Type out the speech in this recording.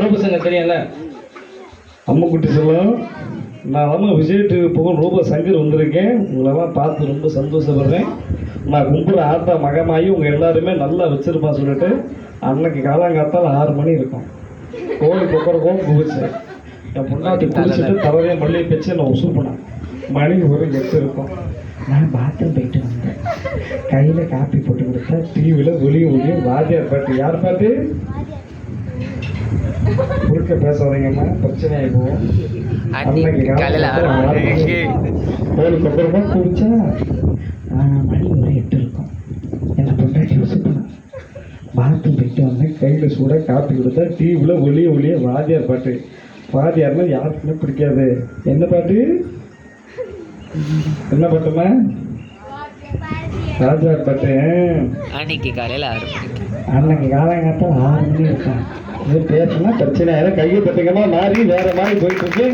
ரூபசங்க தெரியல அம்முக்குட்டி சொல்லும். நான் வந்து விஜய் டிவி புகழ் ரூப சங்கர் வந்திருக்கேன். உங்களெல்லாம் பார்த்து ரொம்ப சந்தோஷப்படுறேன். நான் கும்பிட ஆத்தா மகமாயி உங்கள் எல்லாருமே நல்லா வச்சிருப்பா சொல்லிட்டு அன்னைக்கு காலங்காத்தால் 6 மணி இருக்கும். கோழி கொக்கரக்கோன்னு குவிச்சேன். என் பொண்டாட்டி குளிச்சுட்டு தலைவையை மல்லிகை பேச்சு நான் உசூல் பண்ணேன். மணி ஒரு 8 இருக்கும். நான் பாத்ரூம் போயிட்டு வந்தேன். கையில் காப்பி போட்டு கொடுத்தா டிவியில் ஒளியும் வாத்தியார் பாட்டு. யார் பாட்டு? குறுக்க பேசாதீங்கம்மா, பிரச்சனை ஆகிப்போம். அன்னைக்கு கோழி கொக்கரக்கோ குவிச்சா மணி ஒரு 8 இருக்கும். என்னை பொண்டாட்டி உசூல் பண்ணேன். பாத்ரூம் போயிட்டு வந்தேன். கையில் சூட காப்பி கொடுத்தா டிவியில் ஒளிய வாத்தியார் பாட்டு. வாத்தியார்னா யாருக்குமே பிடிக்காது. என்ன பாட்டு? என்ன பாட்டுமா? ராஜா பாட்டு. அன்னைக்கு காலையில் 6 மணிக்கு. அன்னைக்கு காலங்காத்தால் 6 மணி இருக்கும். இது பேசுனா பிரச்சனை ஆயிரும். கையை தட்டுங்கன்னா மாறி வேற மாதிரி போயிட்டு இருக்கு.